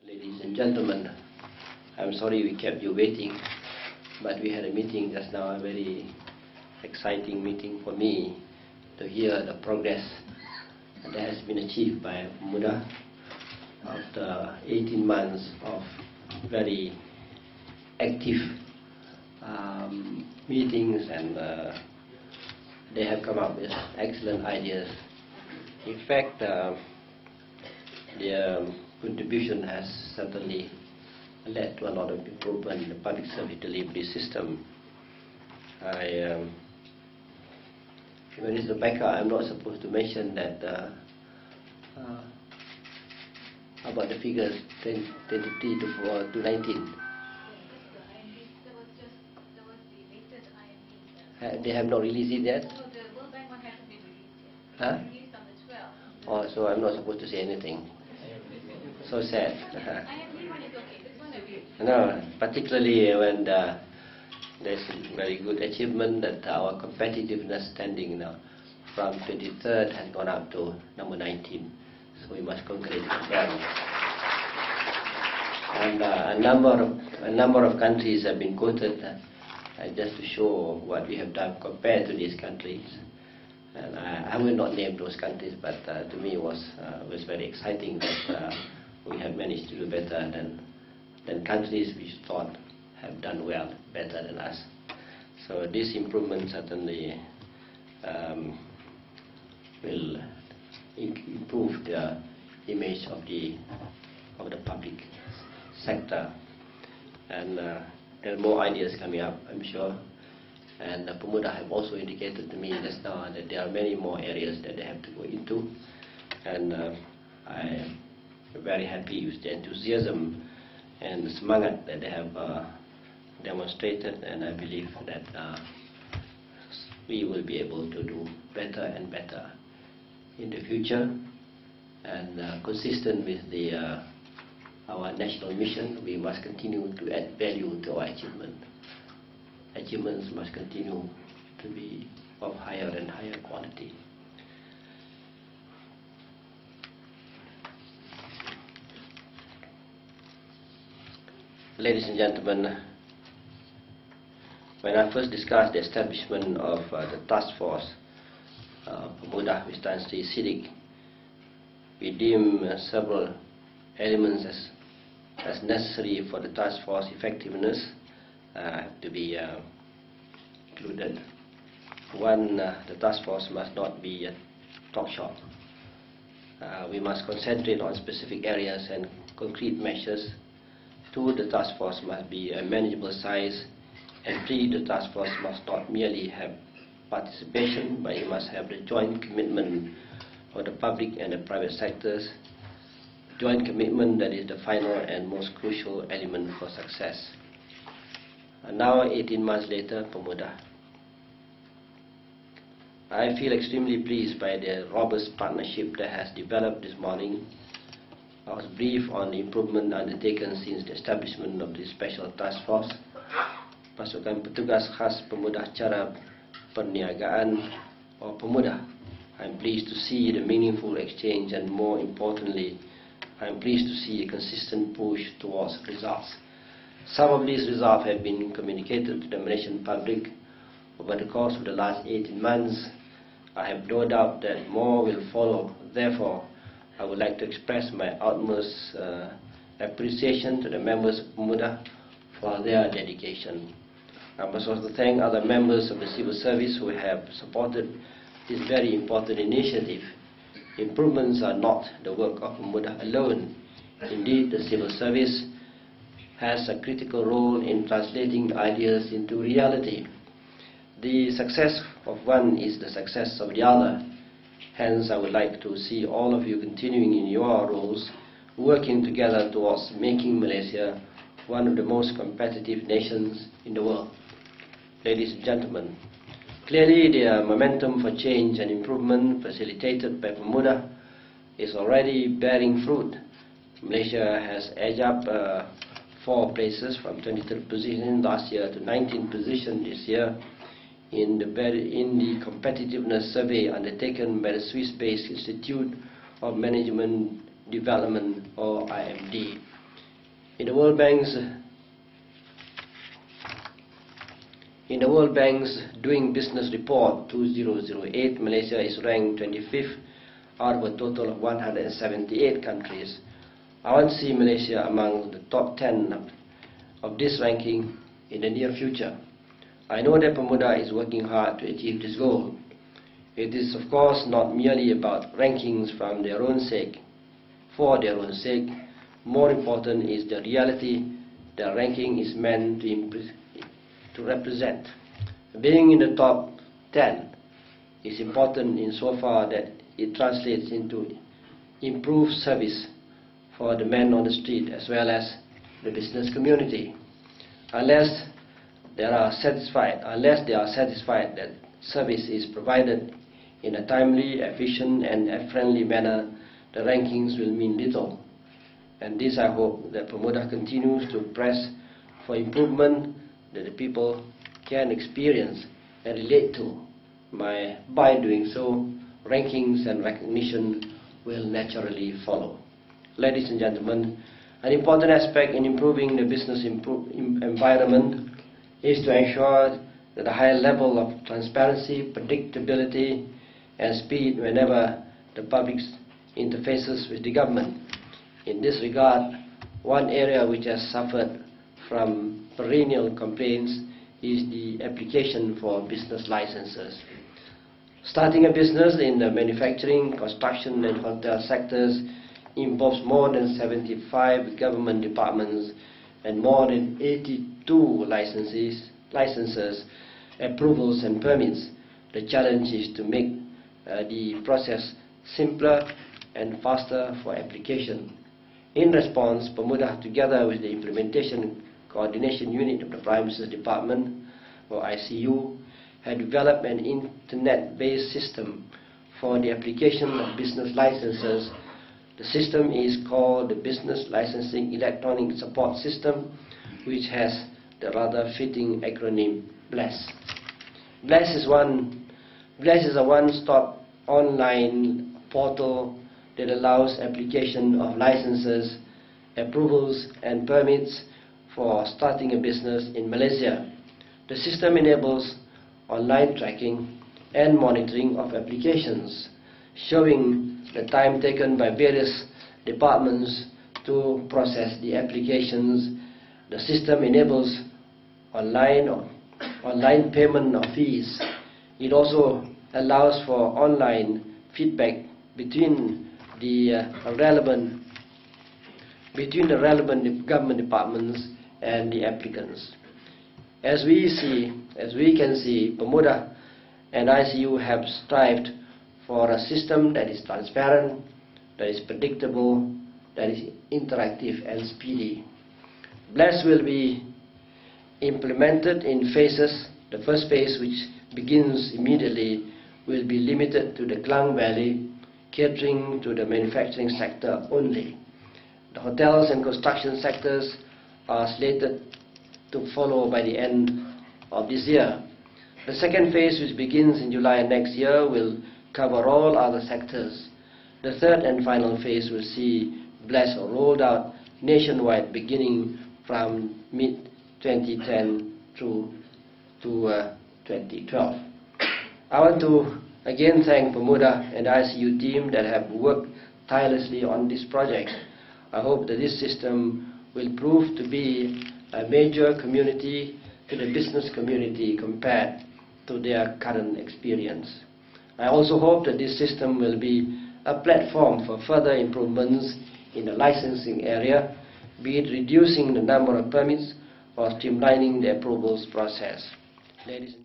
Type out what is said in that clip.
Ladies and gentlemen, I'm sorry we kept you waiting, but we had a meeting just now, a very exciting meeting for me to hear the progress that has been achieved by Pemuda after 18 months of very active meetings, and they have come up with excellent ideas. In fact, their contribution has certainly led to a lot of improvement in the public service delivery system. When it's the backup, I'm not supposed to mention that about the figures 23 to 19. They have not released it yet? No, the World Bank one hasn't been released yet. Huh? Released on the 12th. Oh, so I'm not supposed to say anything. So sad. IMD one is okay. This one I will. No, particularly when there's a very good achievement that our competitiveness standing now from 23rd has gone up to number 19. So we must congratulate them. And a number of countries have been quoted just to show what we have done compared to these countries. And I will not name those countries, but to me it was very exciting that we have managed to do better than countries which thought have done well, better than us. So this improvement certainly will improve the image of the public sector, and there are more ideas coming up, I'm sure. And Pemuda have also indicated to me just now that there are many more areas that they have to go into, and I am very happy with the enthusiasm and the semangat that they have demonstrated, and I believe that we will be able to do better and better in the future. And consistent with our national mission, we must continue to add value to our achievement. Achievements must continue to be of higher and higher quality. Ladies and gentlemen, when I first discussed the establishment of the task force, Pemuda with Tan Sri Siddiq, we deemed several elements as necessary for the task force effectiveness to be included. One, the task force must not be a talk shop. We must concentrate on specific areas and concrete measures. Two, the task force must be a manageable size. And three, the task force must not merely have participation, but it must have the joint commitment of the public and the private sectors. Joint commitment that is the final and most crucial element for success. And now, 18 months later, Pemuda. I feel extremely pleased by the robust partnership that has developed this morning. I was briefed on the improvement undertaken since the establishment of this special task force. Pasukan Petugas Khas Pemuda Cara Perniagaan or Pemuda. I'm pleased to see the meaningful exchange, and more importantly, I'm pleased to see a consistent push towards results. Some of these results have been communicated to the Malaysian public over the course of the last 18 months. I have no doubt that more will follow. Therefore, I would like to express my utmost appreciation to the members of Pemuda for their dedication. I must also thank other members of the civil service who have supported this very important initiative. Improvements are not the work of Pemuda alone. Indeed, the civil service has a critical role in translating ideas into reality. The success of one is the success of the other. Hence, I would like to see all of you continuing in your roles, working together towards making Malaysia one of the most competitive nations in the world. Ladies and gentlemen, clearly the momentum for change and improvement facilitated by Pemuda is already bearing fruit. Malaysia has edged up 4 places from 23rd position last year to 19th position this year in the competitiveness survey undertaken by the Swiss-based Institute of Management Development, or IMD. In the World Bank's Doing Business Report 2008, Malaysia is ranked 25th out of a total of 178 countries. I want to see Malaysia among the top 10 of this ranking in the near future. I know that Pemuda is working hard to achieve this goal. It is of course not merely about rankings for their own sake. More important is the reality the ranking is meant to represent. Being in the top 10 is important insofar that it translates into improved service for the men on the street as well as the business community. Unless they are satisfied that service is provided in a timely, efficient and a friendly manner, the rankings will mean little. And this I hope that Pemuda continues to press for improvement that the people can experience and relate to. By doing so, rankings and recognition will naturally follow. Ladies and gentlemen, an important aspect in improving the business environment is to ensure that a high level of transparency, predictability and speed whenever the public interfaces with the government. In this regard, one area which has suffered from perennial complaints is the application for business licenses. Starting a business in the manufacturing, construction and hotel sectors involves more than 75 government departments and more than 82 licenses, approvals and permits. The challenge is to make the process simpler and faster for application. In response, Pemuda, together with the Implementation Coordination Unit of the Prime Minister's Department, or ICU, had developed an internet-based system for the application of business licenses. The system is called the Business Licensing Electronic Support System, which has the rather fitting acronym BLESS. BLESS is a one-stop online portal that allows application of licenses, approvals and permits for starting a business in Malaysia. The system enables online tracking and monitoring of applications, showing the time taken by various departments to process the applications. The system enables online payment of fees. It also allows for online feedback between the relevant government departments and the applicants. As we can see, Pemuda and ICU have strived for a system that is transparent, that is predictable, that is interactive and speedy. BLESS will be implemented in phases. The first phase, which begins immediately, will be limited to the Klang Valley, catering to the manufacturing sector only. The hotels and construction sectors are slated to follow by the end of this year. The second phase, which begins in July next year, will cover all other sectors. The third and final phase will see BLESS rolled out nationwide beginning from mid-2010 through to 2012. I want to again thank Pemuda and the ICU team that have worked tirelessly on this project. I hope that this system will prove to be a major community to the business community compared to their current experience. I also hope that this system will be a platform for further improvements in the licensing area, be it reducing the number of permits or streamlining the approvals process. Ladies and